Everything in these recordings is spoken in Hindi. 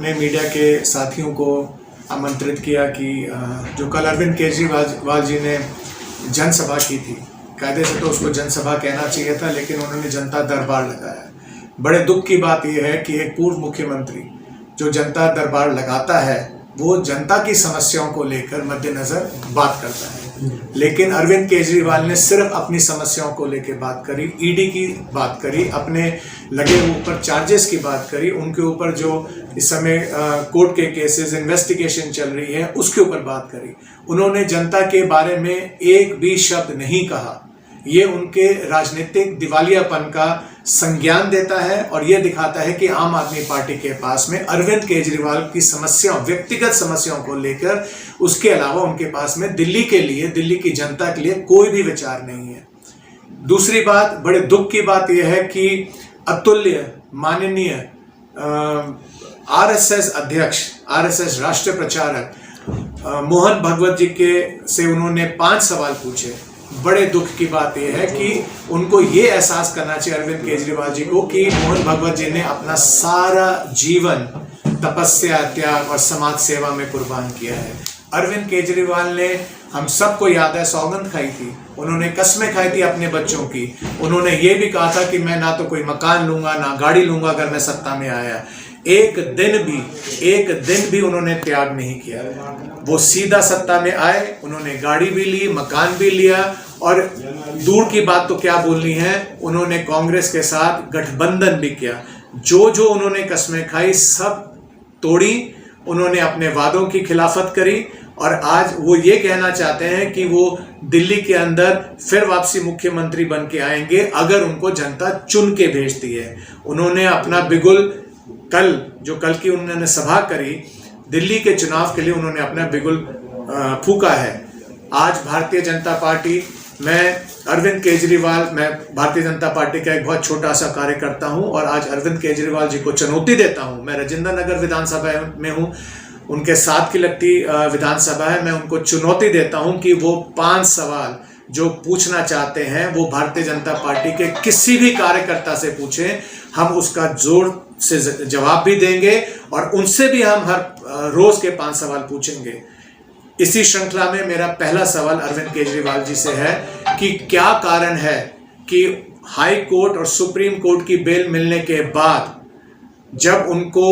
अपने मीडिया के साथियों को आमंत्रित किया कि जो कल अरविंद केजरीवाल जी ने जनसभा की थी, कायदे से तो उसको जनसभा कहना चाहिए था, लेकिन उन्होंने जनता दरबार लगाया। बड़े दुख की बात यह है कि एक पूर्व मुख्यमंत्री जो जनता दरबार लगाता है वो जनता की समस्याओं को लेकर मद्देनजर बात करता है, लेकिन अरविंद केजरीवाल ने सिर्फ अपनी समस्याओं को लेकर बात करी, ईडी की बात करी, अपने लगे ऊपर चार्जेस की बात करी, उनके ऊपर जो इस समय कोर्ट के केसेस इन्वेस्टिगेशन चल रही है उसके ऊपर बात करी। उन्होंने जनता के बारे में एक भी शब्द नहीं कहा। ये उनके राजनीतिक दिवालियापन का संज्ञान देता है और ये दिखाता है कि आम आदमी पार्टी के पास में अरविंद केजरीवाल की समस्याओं, व्यक्तिगत समस्याओं को लेकर, उसके अलावा उनके पास में दिल्ली के लिए, दिल्ली की जनता के लिए कोई भी विचार नहीं है। दूसरी बात, बड़े दुख की बात यह है कि अतुल्य माननीय आरएसएस अध्यक्ष, आरएसएस राष्ट्रीय प्रचारक मोहन भागवत जी से उन्होंने 5 सवाल पूछे। बड़े दुख की बात यह है कि उनको ये एहसास करना चाहिए अरविंद केजरीवाल जी को कि मोहन भागवत जी ने अपना सारा जीवन तपस्या, त्याग और समाज सेवा में कुर्बान किया है। अरविंद केजरीवाल ने, हम सबको याद है, सौगंध खाई थी, उन्होंने कस्में खाई थी अपने बच्चों की। उन्होंने ये भी कहा था कि मैं ना तो कोई मकान लूंगा ना गाड़ी लूंगा अगर मैं सत्ता में आया। एक दिन भी उन्होंने त्याग नहीं किया। वो सीधा सत्ता में आए, उन्होंने गाड़ी भी ली, मकान भी लिया, और दूर की बात तो क्या बोलनी है, उन्होंने कांग्रेस के साथ गठबंधन भी किया। जो उन्होंने कस्में खाई सब तोड़ी, उन्होंने अपने वादों की खिलाफत करी, और आज वो ये कहना चाहते हैं कि वो दिल्ली के अंदर फिर वापसी मुख्यमंत्री बन के आएंगे अगर उनको जनता चुन के भेजती है। उन्होंने अपना बिगुल कल की उन्होंने सभा करी, दिल्ली के चुनाव के लिए उन्होंने अपना बिगुल फूका है। आज भारतीय जनता पार्टी, मैं भारतीय जनता पार्टी का एक बहुत छोटा सा कार्यकर्ता हूं और आज अरविंद केजरीवाल जी को चुनौती देता हूं। मैं राजेंद्र नगर विधानसभा में हूं, उनके साथ की लगती विधानसभा है। मैं उनको चुनौती देता हूं कि वो 5 सवाल जो पूछना चाहते हैं वो भारतीय जनता पार्टी के किसी भी कार्यकर्ता से पूछें, हम उसका जोर से जवाब भी देंगे और उनसे भी हम हर रोज के 5 सवाल पूछेंगे। इसी श्रृंखला में मेरा पहला सवाल अरविंद केजरीवाल जी से है कि क्या कारण है कि हाई कोर्ट और सुप्रीम कोर्ट की बेल मिलने के बाद जब उनको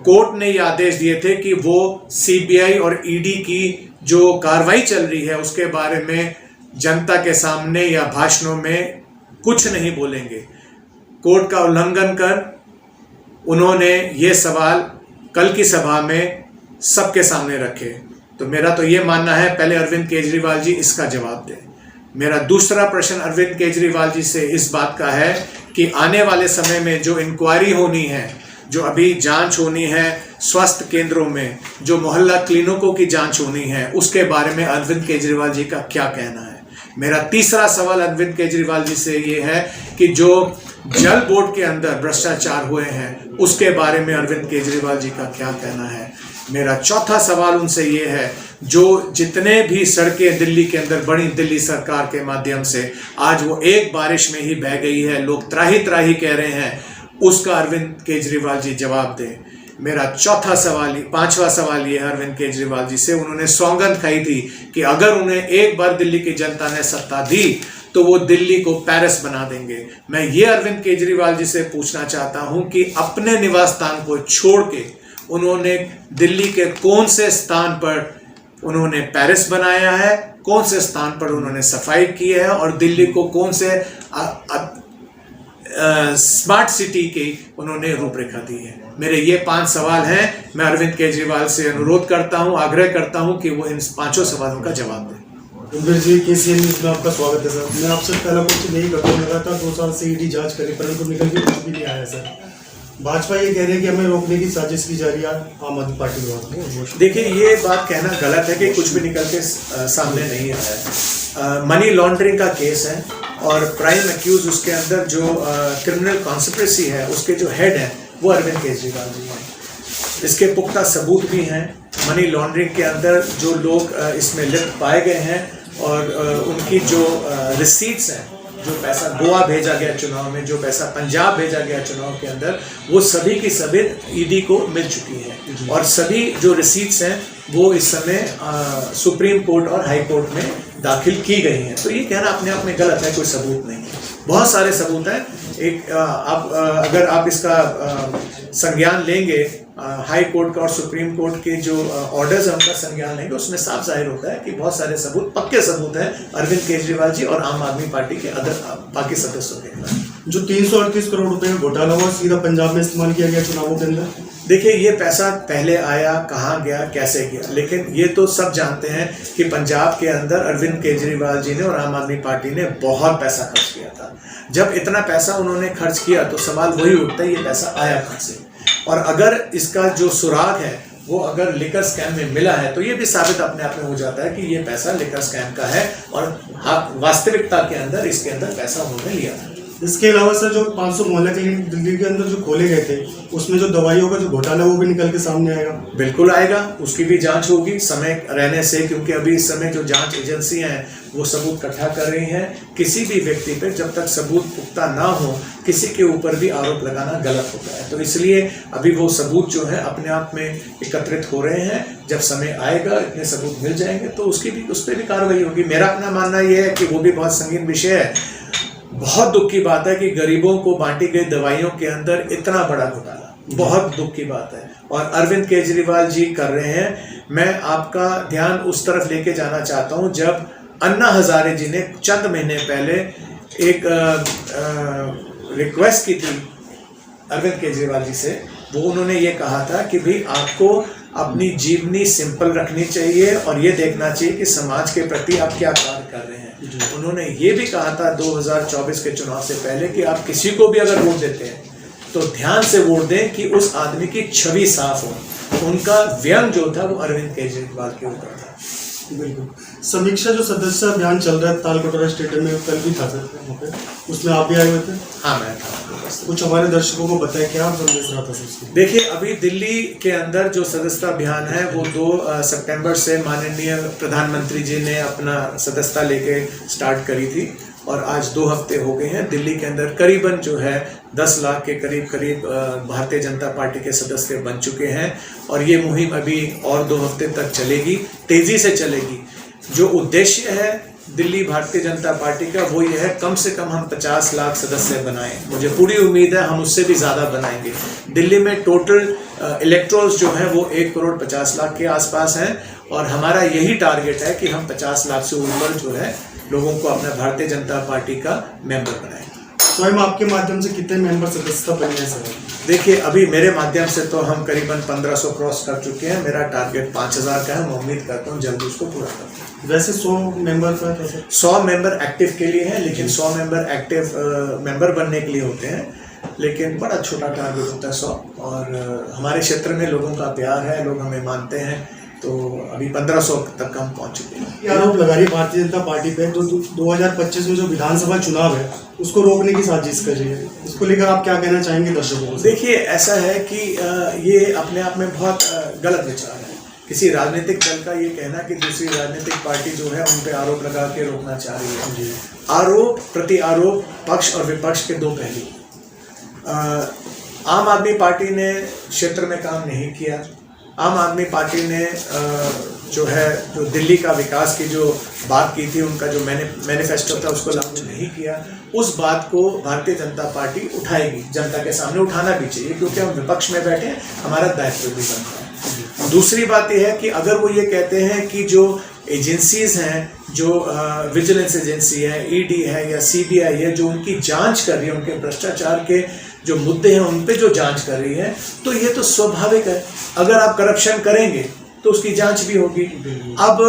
कोर्ट ने ये आदेश दिए थे कि वो सीबीआई और ईडी की जो कार्रवाई चल रही है उसके बारे में जनता के सामने या भाषणों में कुछ नहीं बोलेंगे, कोर्ट का उल्लंघन कर उन्होंने ये सवाल कल की सभा में सबके सामने रखे। तो मेरा तो ये मानना है पहले अरविंद केजरीवाल जी इसका जवाब दें। मेरा दूसरा प्रश्न अरविंद केजरीवाल जी से इस बात का है कि आने वाले समय में जो इंक्वायरी होनी है, जो अभी जांच होनी है स्वास्थ्य केंद्रों में, जो मोहल्ला क्लिनिकों की जांच होनी है, उसके बारे में अरविंद केजरीवाल जी का क्या कहना है। मेरा तीसरा सवाल अरविंद केजरीवाल जी से ये है कि जो जल बोर्ड के अंदर भ्रष्टाचार हुए हैं उसके बारे में अरविंद केजरीवाल जी का क्या कहना है। मेरा चौथा सवाल उनसे ये है, जो जितने भी सड़कें दिल्ली के अंदर बनी दिल्ली सरकार के माध्यम से आज वो एक बारिश में ही बह गई है, लोग त्राही त्राही कह रहे हैं, उसका अरविंद केजरीवाल जी जवाब दें। मेरा पांचवा सवाल ये है अरविंद केजरीवाल जी से, उन्होंने सौगंध खाई थी कि अगर उन्हें एक बार दिल्ली की जनता ने सत्ता दी तो वो दिल्ली को पेरिस बना देंगे। मैं ये अरविंद केजरीवाल जी से पूछना चाहता हूं कि अपने निवास स्थान को छोड़ के उन्होंने दिल्ली के कौन से स्थान पर उन्होंने पेरिस बनाया है, कौन से स्थान पर उन्होंने सफाई की है और दिल्ली को कौन से स्मार्ट सिटी की उन्होंने रूपरेखा दी है। मेरे ये 5 सवाल हैं। मैं अरविंद केजरीवाल से अनुरोध करता हूं, आग्रह करता हूं कि वो इन 5 सवालों का जवाब दें। इंद्र जी, KCN न्यूज़ में आपका स्वागत है सर। मैं आपसे पहला क्वेश्चन यही करता हूँ, लगा था 2 साल से ईडी जांच करे परंतु निकल के कुछ भी नहीं आया सर। भाजपा ये कह रही है कि हमें रोकने की साजिश की जा रही है आम आदमी पार्टी द्वारा। देखिए, ये बात कहना गलत है कि कुछ भी निकल के सामने नहीं आया है। मनी लॉन्ड्रिंग का केस है और प्राइम अक्यूज उसके अंदर जो क्रिमिनल कॉन्स्पिरेसी है उसके जो हेड है वो अरविंद केजरीवाल जी हैं। इसके पुख्ता सबूत भी हैं। मनी लॉन्ड्रिंग के अंदर जो लोग इसमें लिप्त पाए गए हैं और उनकी जो रिसीट्स हैं, जो पैसा गोवा भेजा गया चुनाव में, जो पैसा पंजाब भेजा गया चुनाव के अंदर, वो सभी की सभी ईडी को मिल चुकी है और सभी जो रिसीट्स हैं वो इस समय सुप्रीम कोर्ट और हाई कोर्ट में दाखिल की गई हैं। तो ये कहना अपने आप में गलत है, कोई सबूत नहीं है, बहुत सारे सबूत हैं। एक आप अगर आप इसका संज्ञान लेंगे, हाई कोर्ट का और सुप्रीम कोर्ट के जो ऑर्डर्स हैं उनका संज्ञान लेंगे, उसमें साफ जाहिर होता है कि बहुत सारे सबूत, पक्के सबूत हैं अरविंद केजरीवाल जी और आम आदमी पार्टी के बाकी सदस्यों के खिलाफ। जो 338 करोड़ रुपए का घोटाला हुआ सीधा पंजाब में इस्तेमाल किया गया चुनावों के अंदर। देखिए, ये पैसा पहले आया, कहाँ गया, कैसे गया, लेकिन ये तो सब जानते हैं कि पंजाब के अंदर अरविंद केजरीवाल जी ने और आम आदमी पार्टी ने बहुत पैसा खर्च किया था। जब इतना पैसा उन्होंने खर्च किया तो सवाल वही उठता है, ये पैसा आया कहाँ से। और अगर इसका जो सुराग है वो अगर लिकर स्कैम में मिला है तो ये भी साबित अपने आप में हो जाता है कि ये पैसा लिकर स्कैम का है और वास्तविकता के अंदर इसके अंदर पैसा उन्होंने लिया था। इसके अलावा सर जो 500 मोहल्ला क्लिनिक दिल्ली के अंदर जो खोले गए थे, उसमें जो दवाइयों का जो घोटाला वो भी निकल के सामने आएगा। बिल्कुल आएगा, उसकी भी जांच होगी समय रहने से, क्योंकि अभी इस समय जो जांच एजेंसियां हैं वो सबूत इकट्ठा कर रही हैं। किसी भी व्यक्ति पे जब तक सबूत पुख्ता ना हो किसी के ऊपर भी आरोप लगाना गलत होता है। तो इसलिए अभी वो सबूत जो है अपने आप में एकत्रित हो रहे हैं। जब समय आएगा, इतने सबूत मिल जाएंगे तो उस पर भी कार्रवाई होगी। मेरा अपना मानना ये है कि वो भी बहुत संगीन विषय है। बहुत दुख की बात है कि गरीबों को बांटी गई दवाइयों के अंदर इतना बड़ा घोटाला, बहुत दुख की बात है और अरविंद केजरीवाल जी कर रहे हैं। मैं आपका ध्यान उस तरफ लेके जाना चाहता हूं, जब अन्ना हजारे जी ने चंद महीने पहले एक रिक्वेस्ट की थी अरविंद केजरीवाल जी से, वो उन्होंने ये कहा था कि भाई आपको अपनी जीवनी सिंपल रखनी चाहिए और ये देखना चाहिए कि समाज के प्रति आप क्या कार्य कर रहे हैं। उन्होंने ये भी कहा था 2024 के चुनाव से पहले कि आप किसी को भी अगर वोट देते हैं तो ध्यान से वोट दें कि उस आदमी की छवि साफ हो। उनका व्यंग जो था वो अरविंद केजरीवाल के ऊपर था। बिल्कुल। समीक्षा जो सदस्य अभियान चल रहा है तालकटोरा स्टेडियम में, कल भी था सर वहाँ पे, उसमें आप भी आए हुए थे? हाँ, मैं था। कुछ हमारे दर्शकों को बताएं क्या संदेश रहा था सर? देखिए, अभी दिल्ली के अंदर जो सदस्यता अभियान है वो 2 सितंबर से माननीय प्रधानमंत्री जी ने अपना सदस्यता लेके स्टार्ट करी थी और आज 2 हफ्ते हो गए हैं। दिल्ली के अंदर करीबन जो है 10 लाख के करीब भारतीय जनता पार्टी के सदस्य बन चुके हैं और ये मुहिम अभी और 2 हफ्ते तक चलेगी, तेजी से चलेगी। जो उद्देश्य है दिल्ली भारतीय जनता पार्टी का वो ये है, कम से कम हम 50 लाख सदस्य बनाएं। मुझे पूरी उम्मीद है हम उससे भी ज़्यादा बनाएंगे। दिल्ली में टोटल इलेक्ट्रोल्स जो हैं वो 1,50,00,000 के आसपास हैं और हमारा यही टारगेट है कि हम 50 लाख से ऊपर जो है लोगों को अपना भारतीय जनता पार्टी का मेंबर बनाएं। स्वयं आपके माध्यम से कितने मेंबर सदस्यता बने हैं सर? देखिए, अभी मेरे माध्यम से तो हम करीबन 1500 क्रॉस कर चुके हैं। मेरा टारगेट 5000 का है। मैं उम्मीद करता हूँ जल्दी उसको पूरा कर दूँ। वैसे 100 मेंबर का कैसे? 100 मेंबर एक्टिव के लिए हैं, लेकिन 100 मेंबर एक्टिव मेंबर बनने के लिए होते हैं, लेकिन बड़ा छोटा टारगेट होता है 100। और हमारे क्षेत्र में लोगों का प्यार है, लोग हमें मानते हैं, तो अभी 1500 तक हम पहुंच चुके हैं। ये आरोप लगा रही है भारतीय जनता पार्टी पे तो 2025 में जो विधानसभा चुनाव है उसको रोकने की साजिश कर रही है। इसको लेकर आप क्या कहना चाहेंगे दर्शकों को? देखिए, ऐसा है कि ये अपने आप में बहुत गलत विचार है। किसी राजनीतिक दल का ये कहना कि दूसरी राजनीतिक पार्टी जो है उन पे आरोप लगा के रोकना चाह रही है। आरोप प्रति आरोप, पक्ष और विपक्ष के दो पहलू। आम आदमी पार्टी ने क्षेत्र में काम नहीं किया। आम आदमी पार्टी ने जो दिल्ली का विकास की जो बात की थी, उनका जो मैनिफेस्टो था उसको लागू नहीं किया। उस बात को भारतीय जनता पार्टी उठाएगी, जनता के सामने उठाना भी चाहिए, क्योंकि हम विपक्ष में बैठे हैं, हमारा दायित्व भी बनता है। दूसरी बात यह है कि अगर वो ये कहते हैं कि जो एजेंसीज हैं, जो विजिलेंस एजेंसी है, ईडी है या सीबीआई है, जो उनकी जांच कर रही है, उनके भ्रष्टाचार के जो मुद्दे हैं उन पे जो जांच कर रही है, तो ये तो स्वाभाविक है। अगर आप करप्शन करेंगे तो उसकी जांच भी होगी। अब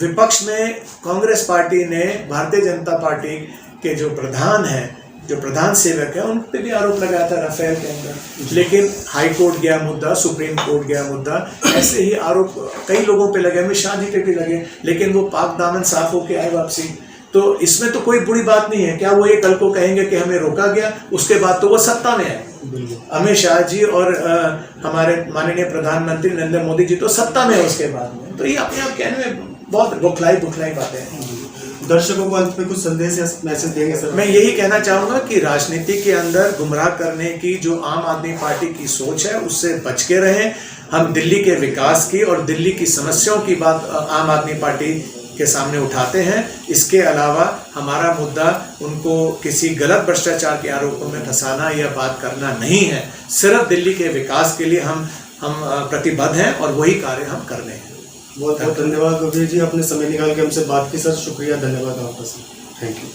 विपक्ष में कांग्रेस पार्टी ने भारतीय जनता पार्टी के जो प्रधान हैं, जो प्रधान सेवक है, उन पे भी आरोप लगाया था राफेल के अंदर, लेकिन हाई कोर्ट गया मुद्दा, सुप्रीम कोर्ट गया मुद्दा, ऐसे ही आरोप कई लोगों पे लगे, अमित शाह जी पे भी लगे, लेकिन वो पाक दामन साफ होके आए वापसी। तो इसमें तो कोई बुरी बात नहीं है। क्या वो ये कल को कहेंगे कि हमें रोका गया, उसके बाद तो वो सत्ता में है। अमित शाह जी और हमारे माननीय प्रधानमंत्री नरेंद्र मोदी जी तो सत्ता में है उसके बाद में। तो ये अपने आप कहने में बहुत बुखलाई बातें हैं। दर्शकों को अंत में कुछ संदेश या मैसेज देंगे सर? मैं यही कहना चाहूंगा कि राजनीति के अंदर गुमराह करने की जो आम आदमी पार्टी की सोच है उससे बच के रहें। हम दिल्ली के विकास की और दिल्ली की समस्याओं की बात आम आदमी पार्टी के सामने उठाते हैं। इसके अलावा हमारा मुद्दा उनको किसी गलत भ्रष्टाचार के आरोपों में फंसाना या बात करना नहीं है। सिर्फ दिल्ली के विकास के लिए हम प्रतिबद्ध हैं और वही कार्य हम कर रहे हैं। बहुत बहुत धन्यवाद गंभीर जी, आपने समय निकाल के हमसे बात की सर। शुक्रिया, धन्यवाद आपका सर। Thank you.